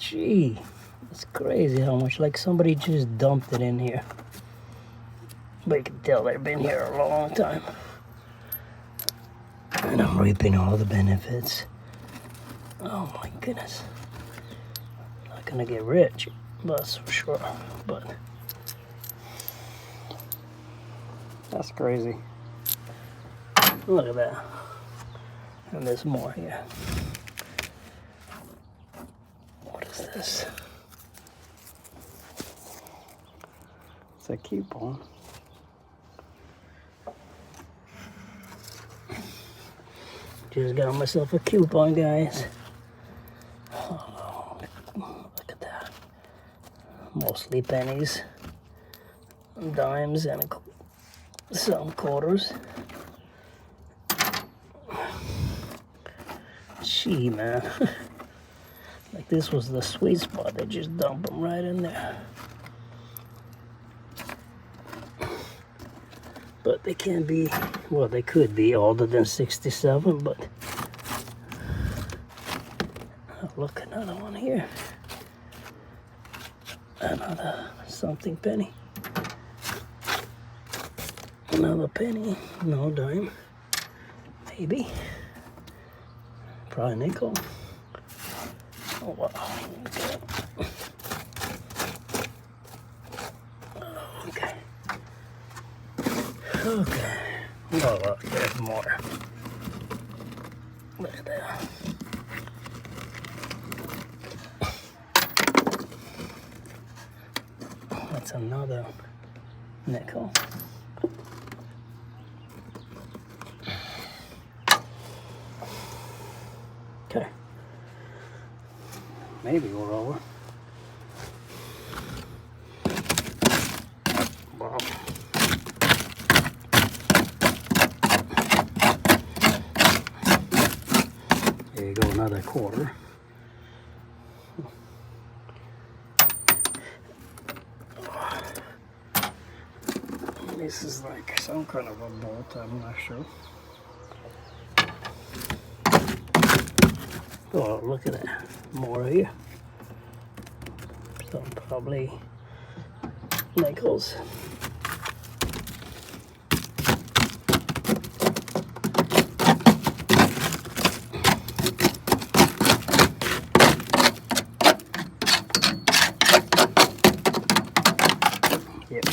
Gee, it's crazy how much, like somebody just dumped it in here. But you can tell they've been here a long time. And I'm reaping all the benefits. Oh my goodness. Not gonna get rich, that's for sure. But that's crazy. Look at that. And there's more here. What is this? It's a coupon. Just got myself a coupon, guys. Oh, look at that. Mostly pennies, dimes, and some quarters. Gee, man. Like this was the sweet spot. They just dump them right in there. But they can't be, well, they could be older than 67, but oh, look, another one here. Another something penny. Another penny, no dime. Maybe. Probably nickel. Oh, wow. Okay. Okay. Oh, look, there's more. Look at that. That's another nickel. Okay. Maybe we're over. Wow. There you go, another quarter. This is like some kind of a bolt, I'm not sure. Oh, look at that. More here. Some probably nickels. Yep.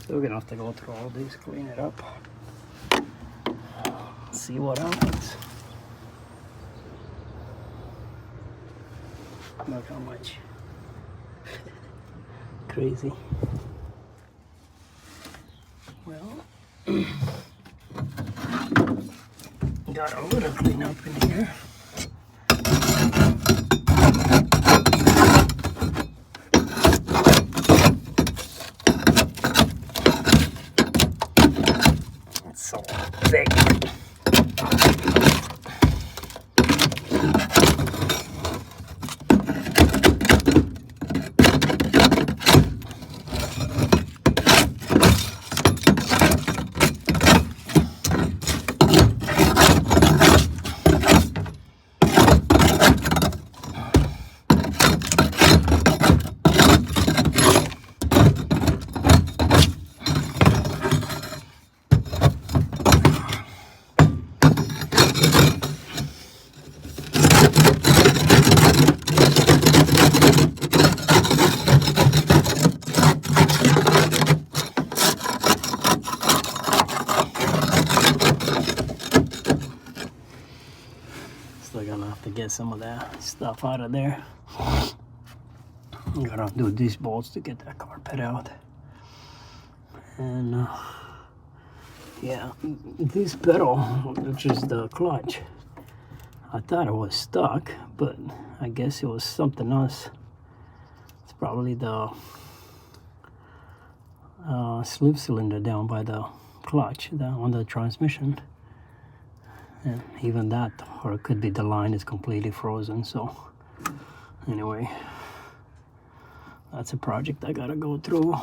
So we're gonna have to go through all these, clean it up, see what happens. Look how much. Crazy. Well, got a little clean up in here. It's so big. Still gonna have to get some of that stuff out of there. I'm gonna do these bolts to get that carpet out. And yeah, this pedal, which is the clutch, I thought it was stuck, but I guess it was something else. It's probably the sleeve cylinder down by the clutch, on the transmission. And even that, or it could be the line is completely frozen. So anyway, that's a project I gotta go through.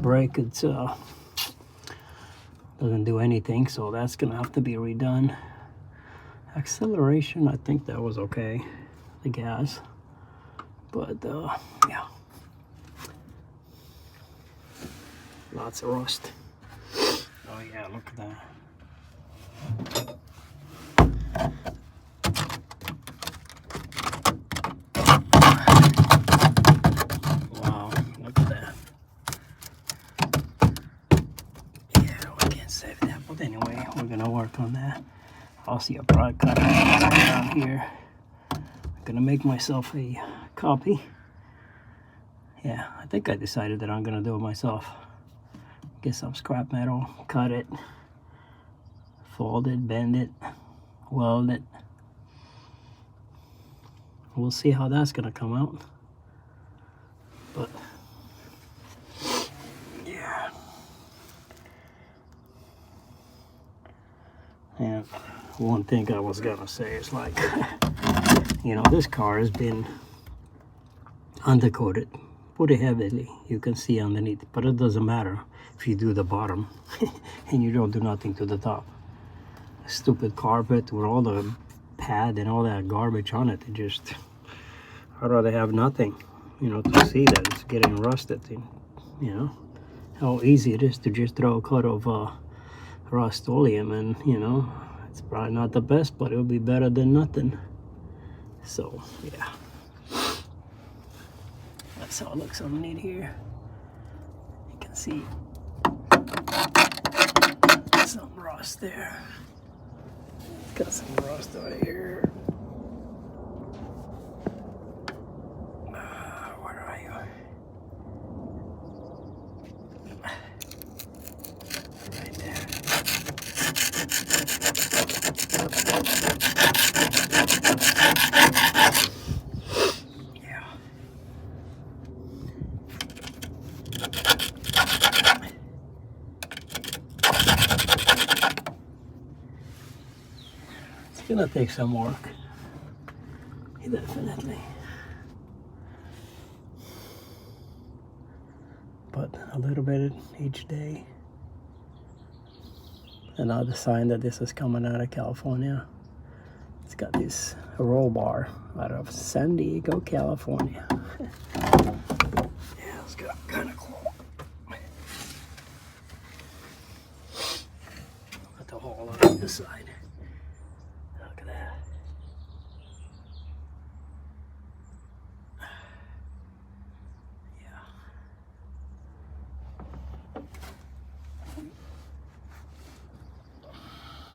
Brake, it's doesn't do anything, so that's gonna have to be redone. Acceleration, I think that was okay. The gas, But yeah, lots of rust. Oh yeah, look at that. Wow, look at that. Yeah, we can't save that, but anyway, we're gonna work on that. I'll see a broad cut down here. I'm gonna make myself a copy. Yeah, I think I decided that I'm gonna do it myself. Get some scrap metal, cut it, fold it, bend it, weld it. We'll see how that's gonna come out. But yeah. And one thing I was gonna say is like, you know, this car has been undercoated pretty heavily. You can see underneath, but it doesn't matter if you do the bottom and you don't do nothing to the top. Stupid carpet with all the pad and all that garbage on it. It just, I'd rather have nothing, you know, to see that it's getting rusted. And, you know, how easy it is to just throw a coat of Rust-Oleum, and you know, it's probably not the best, but it'll be better than nothing. So yeah, that's how it looks underneath here. You can see some rust there. Got some rust right here. Where are you? Right there. Yeah. It's gonna take some work. Definitely. But a little bit each day. Another sign that this is coming out of California. It's got this roll bar out of San Diego, California. Yeah, it's got kind of cool. Got the hole on this side.